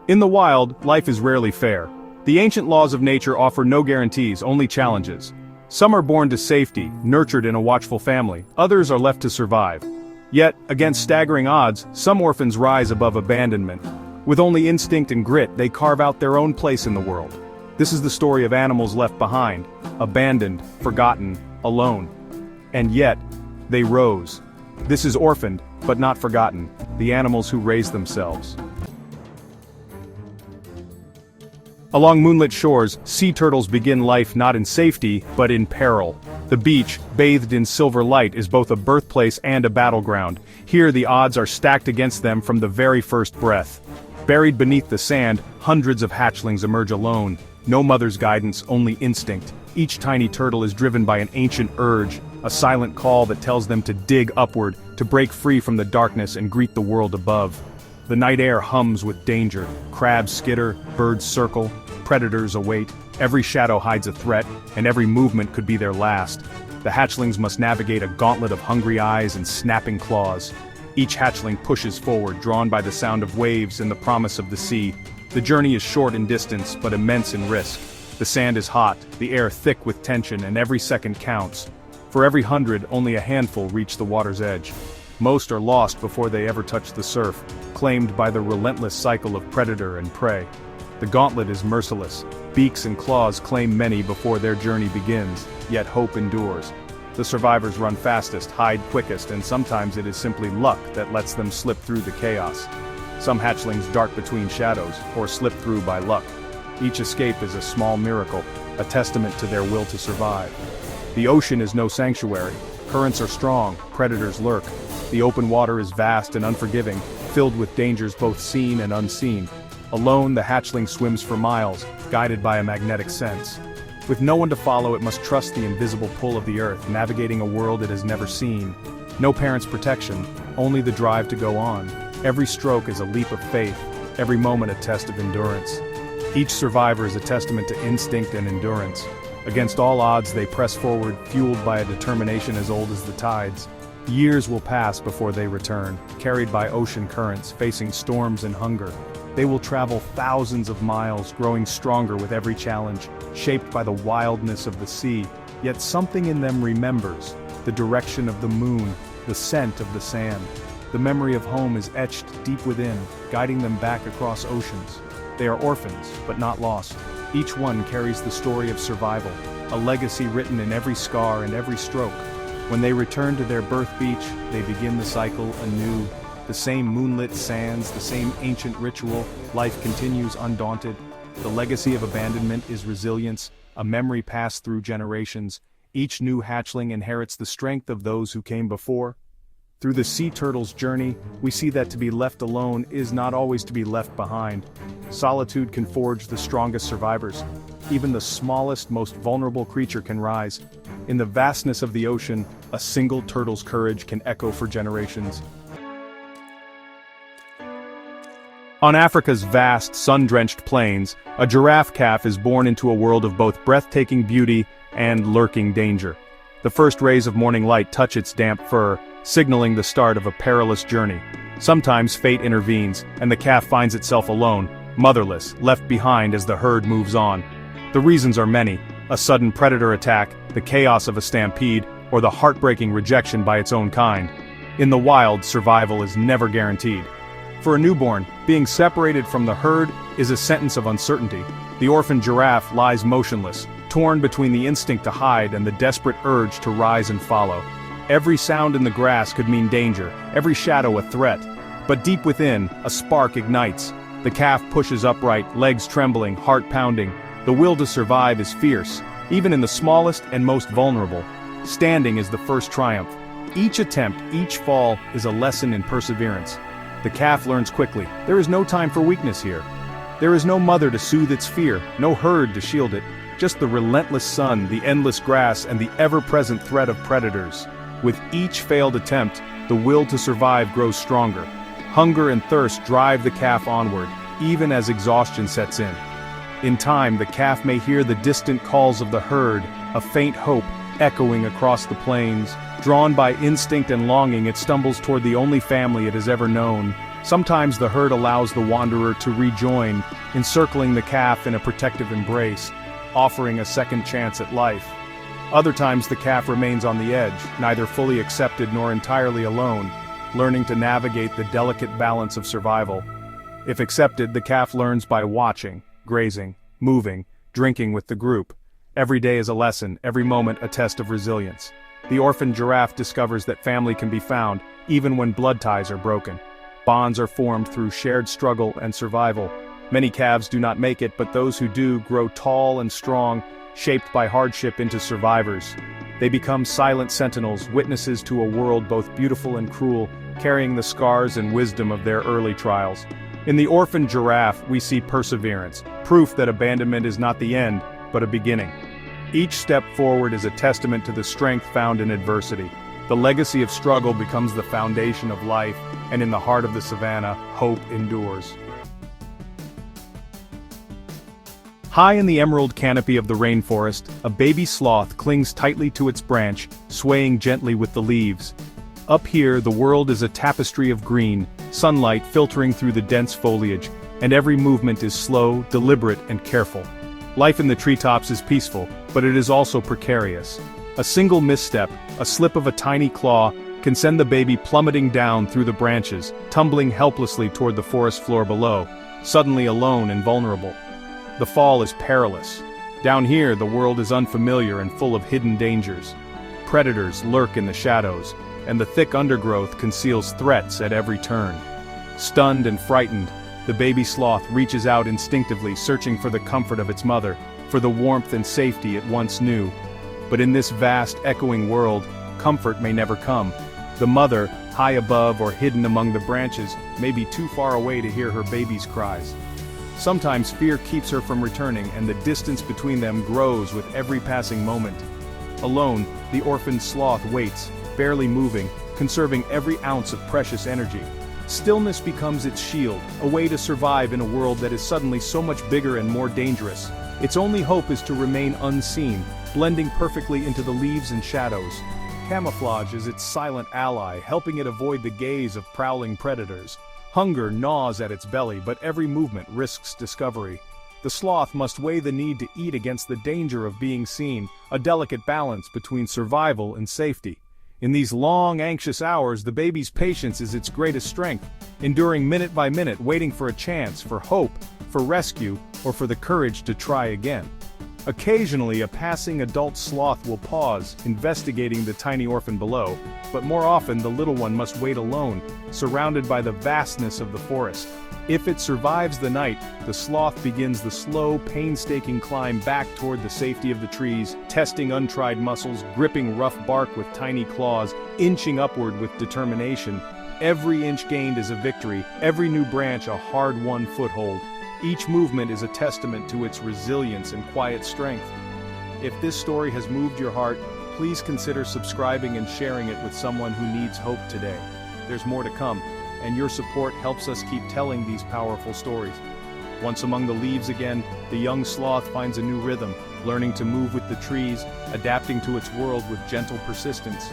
In the wild, life is rarely fair. The ancient laws of nature offer no guarantees, only challenges. Some are born to safety, nurtured in a watchful family, others are left to survive. Yet, against staggering odds, some orphans rise above abandonment. With only instinct and grit, they carve out their own place in the world. This is the story of animals left behind, abandoned, forgotten, alone. And yet, they rose. This is Orphaned, but not forgotten, the animals who raised themselves. Along moonlit shores, sea turtles begin life not in safety, but in peril. The beach, bathed in silver light, is both a birthplace and a battleground. Here the odds are stacked against them from the very first breath. Buried beneath the sand, hundreds of hatchlings emerge alone. No mother's guidance, only instinct. Each tiny turtle is driven by an ancient urge, a silent call that tells them to dig upward, to break free from the darkness and greet the world above. The night air hums with danger. Crabs skitter, birds circle, predators await. Every shadow hides a threat, and every movement could be their last. The hatchlings must navigate a gauntlet of hungry eyes and snapping claws. Each hatchling pushes forward, drawn by the sound of waves and the promise of the sea. The journey is short in distance, but immense in risk. The sand is hot, the air thick with tension, and every second counts. For every 100, only a handful reach the water's edge. Most are lost before they ever touch the surf, claimed by the relentless cycle of predator and prey. The gauntlet is merciless. Beaks and claws claim many before their journey begins, yet hope endures. The survivors run fastest, hide quickest, and sometimes it is simply luck that lets them slip through the chaos. Some hatchlings dart between shadows, or slip through by luck. Each escape is a small miracle, a testament to their will to survive. The ocean is no sanctuary. Currents are strong, predators lurk. The open water is vast and unforgiving, filled with dangers both seen and unseen. Alone, the hatchling swims for miles, guided by a magnetic sense. With no one to follow, it must trust the invisible pull of the earth, navigating a world it has never seen. No parent's protection, only the drive to go on. Every stroke is a leap of faith, every moment a test of endurance. Each survivor is a testament to instinct and endurance. Against all odds, they press forward, fueled by a determination as old as the tides. Years will pass before they return, carried by ocean currents, facing storms and hunger. They will travel thousands of miles, growing stronger with every challenge, shaped by the wildness of the sea. Yet something in them remembers, the direction of the moon, the scent of the sand. The memory of home is etched deep within, guiding them back across oceans. They are orphans, but not lost. Each one carries the story of survival, a legacy written in every scar and every stroke. When they return to their birth beach, they begin the cycle anew. The same moonlit sands, the same ancient ritual, life continues undaunted. The legacy of abandonment is resilience, a memory passed through generations. Each new hatchling inherits the strength of those who came before. Through the sea turtle's journey, we see that to be left alone is not always to be left behind. Solitude can forge the strongest survivors. Even the smallest, most vulnerable creature can rise. In the vastness of the ocean, a single turtle's courage can echo for generations. On Africa's vast, sun-drenched plains, a giraffe calf is born into a world of both breathtaking beauty and lurking danger. The first rays of morning light touch its damp fur, signaling the start of a perilous journey. Sometimes fate intervenes, and the calf finds itself alone, motherless, left behind as the herd moves on. The reasons are many: a sudden predator attack, the chaos of a stampede, or the heartbreaking rejection by its own kind. In the wild, survival is never guaranteed. For a newborn, being separated from the herd is a sentence of uncertainty. The orphaned giraffe lies motionless, torn between the instinct to hide and the desperate urge to rise and follow. Every sound in the grass could mean danger, every shadow a threat. But deep within, a spark ignites. The calf pushes upright, legs trembling, heart pounding. The will to survive is fierce, even in the smallest and most vulnerable. Standing is the first triumph. Each attempt, each fall, is a lesson in perseverance. The calf learns quickly, there is no time for weakness here. There is no mother to soothe its fear, no herd to shield it, just the relentless sun, the endless grass, and the ever-present threat of predators. With each failed attempt, the will to survive grows stronger. Hunger and thirst drive the calf onward, even as exhaustion sets in. In time, the calf may hear the distant calls of the herd, a faint hope echoing across the plains. Drawn by instinct and longing, it stumbles toward the only family it has ever known. Sometimes the herd allows the wanderer to rejoin, encircling the calf in a protective embrace, offering a second chance at life. Other times the calf remains on the edge, neither fully accepted nor entirely alone, learning to navigate the delicate balance of survival. If accepted, the calf learns by watching, grazing, moving, drinking with the group. Every day is a lesson, every moment a test of resilience. The orphaned giraffe discovers that family can be found, even when blood ties are broken. Bonds are formed through shared struggle and survival. Many calves do not make it, but those who do grow tall and strong, shaped by hardship into survivors. They become silent sentinels, witnesses to a world both beautiful and cruel, carrying the scars and wisdom of their early trials. In the orphaned giraffe, we see perseverance, proof that abandonment is not the end, but a beginning. Each step forward is a testament to the strength found in adversity. The legacy of struggle becomes the foundation of life, and in the heart of the savannah, hope endures. High in the emerald canopy of the rainforest, a baby sloth clings tightly to its branch, swaying gently with the leaves. Up here, the world is a tapestry of green, sunlight filtering through the dense foliage, and every movement is slow, deliberate, and careful. Life in the treetops is peaceful, but it is also precarious. A single misstep, a slip of a tiny claw, can send the baby plummeting down through the branches, tumbling helplessly toward the forest floor below, suddenly alone and vulnerable. The fall is perilous. Down here, the world is unfamiliar and full of hidden dangers. Predators lurk in the shadows, and the thick undergrowth conceals threats at every turn. Stunned and frightened, the baby sloth reaches out instinctively, searching for the comfort of its mother, for the warmth and safety it once knew. But in this vast, echoing world, comfort may never come. The mother, high above or hidden among the branches, may be too far away to hear her baby's cries. Sometimes fear keeps her from returning, and the distance between them grows with every passing moment. Alone, the orphaned sloth waits, barely moving, conserving every ounce of precious energy. Stillness becomes its shield, a way to survive in a world that is suddenly so much bigger and more dangerous. Its only hope is to remain unseen, blending perfectly into the leaves and shadows. Camouflage is its silent ally, helping it avoid the gaze of prowling predators. Hunger gnaws at its belly, but every movement risks discovery. The sloth must weigh the need to eat against the danger of being seen, a delicate balance between survival and safety. In these long, anxious hours, the baby's patience is its greatest strength, enduring minute by minute, waiting for a chance, for hope, for rescue, or for the courage to try again. Occasionally, a passing adult sloth will pause, investigating the tiny orphan below, but more often the little one must wait alone, surrounded by the vastness of the forest. If it survives the night, the sloth begins the slow, painstaking climb back toward the safety of the trees, testing untried muscles, gripping rough bark with tiny claws, inching upward with determination. Every inch gained is a victory, every new branch a hard-won foothold. Each movement is a testament to its resilience and quiet strength. If this story has moved your heart, please consider subscribing and sharing it with someone who needs hope today. There's more to come, and your support helps us keep telling these powerful stories. Once among the leaves again, the young sloth finds a new rhythm, learning to move with the trees, adapting to its world with gentle persistence.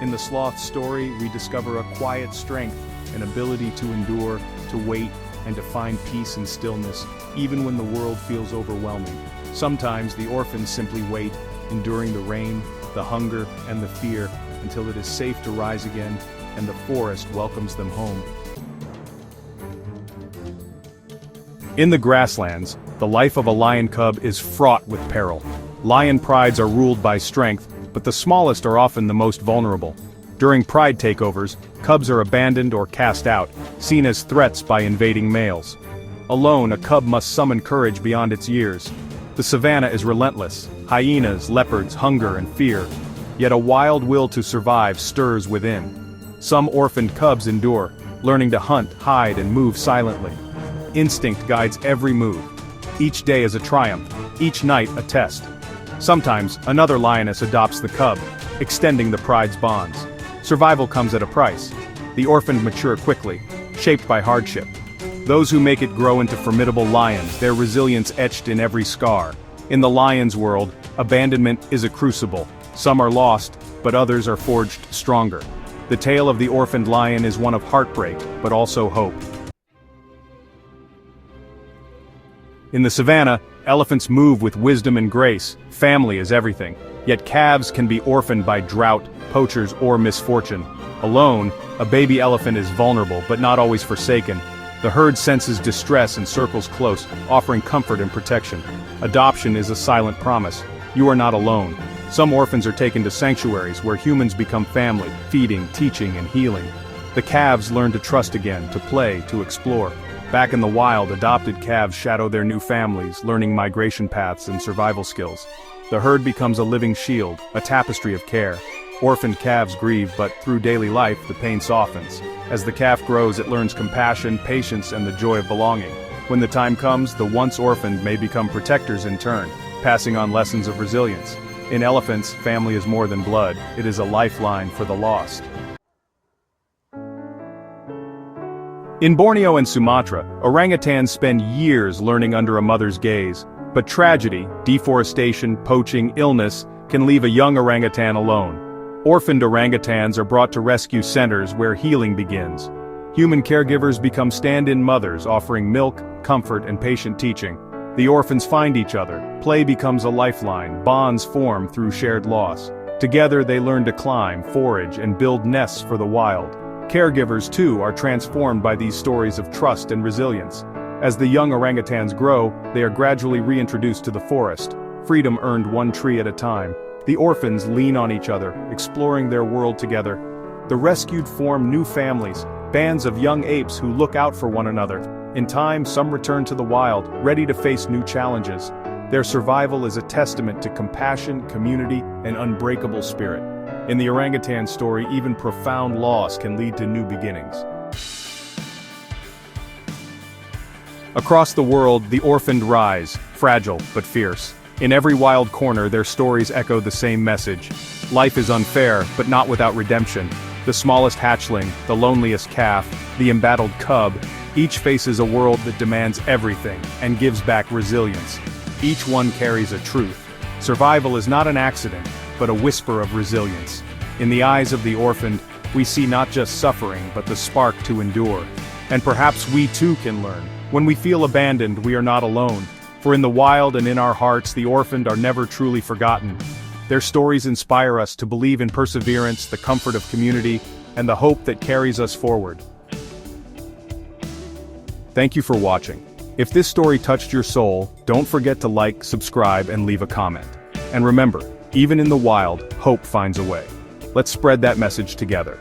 In the sloth's story, we discover a quiet strength, an ability to endure, to wait, and to find peace and stillness, even when the world feels overwhelming. Sometimes the orphans simply wait, enduring the rain, the hunger, and the fear, until it is safe to rise again, and the forest welcomes them home. In the grasslands, the life of a lion cub is fraught with peril. Lion prides are ruled by strength, but the smallest are often the most vulnerable. During pride takeovers, cubs are abandoned or cast out, seen as threats by invading males. Alone, a cub must summon courage beyond its years. The savannah is relentless: hyenas, leopards, hunger, and fear. Yet a wild will to survive stirs within. Some orphaned cubs endure, learning to hunt, hide, and move silently. Instinct guides every move. Each day is a triumph, each night a test. Sometimes, another lioness adopts the cub, extending the pride's bonds. Survival comes at a price. The orphaned mature quickly, shaped by hardship. Those who make it grow into formidable lions, their resilience etched in every scar. In the lion's world, abandonment is a crucible. Some are lost, but others are forged stronger. The tale of the orphaned lion is one of heartbreak, but also hope. In the savannah, elephants move with wisdom and grace. Family is everything. Yet calves can be orphaned by drought, poachers, or misfortune. Alone, a baby elephant is vulnerable, but not always forsaken. The herd senses distress and circles close, offering comfort and protection. Adoption is a silent promise. You are not alone. Some orphans are taken to sanctuaries where humans become family, feeding, teaching, and healing. The calves learn to trust again, to play, to explore. Back in the wild, adopted calves shadow their new families, learning migration paths and survival skills. The herd becomes a living shield, a tapestry of care. Orphaned calves grieve, but through daily life, the pain softens. As the calf grows, it learns compassion, patience, and the joy of belonging. When the time comes, the once orphaned may become protectors in turn, passing on lessons of resilience. In elephants, family is more than blood, it is a lifeline for the lost. In Borneo and Sumatra, orangutans spend years learning under a mother's gaze. But tragedy, deforestation, poaching, illness, can leave a young orangutan alone. Orphaned orangutans are brought to rescue centers where healing begins. Human caregivers become stand-in mothers, offering milk, comfort, and patient teaching. The orphans find each other, play becomes a lifeline, bonds form through shared loss. Together they learn to climb, forage, and build nests for the wild. Caregivers, too, are transformed by these stories of trust and resilience. As the young orangutans grow, they are gradually reintroduced to the forest. Freedom earned one tree at a time. The orphans lean on each other, exploring their world together. The rescued form new families, bands of young apes who look out for one another. In time, some return to the wild, ready to face new challenges. Their survival is a testament to compassion, community, and unbreakable spirit. In the orangutan story, even profound loss can lead to new beginnings. Across the world, the orphaned rise, fragile but fierce. In every wild corner, their stories echo the same message. Life is unfair, but not without redemption. The smallest hatchling, the loneliest calf, the embattled cub, each faces a world that demands everything and gives back resilience. Each one carries a truth. Survival is not an accident, but a whisper of resilience. In the eyes of the orphaned, we see not just suffering, but the spark to endure. And perhaps we too can learn. When we feel abandoned, we are not alone. For in the wild and in our hearts, the orphaned are never truly forgotten. Their stories inspire us to believe in perseverance, the comfort of community, and the hope that carries us forward. Thank you for watching. If this story touched your soul, don't forget to like, subscribe, and leave a comment. And remember, even in the wild, hope finds a way. Let's spread that message together.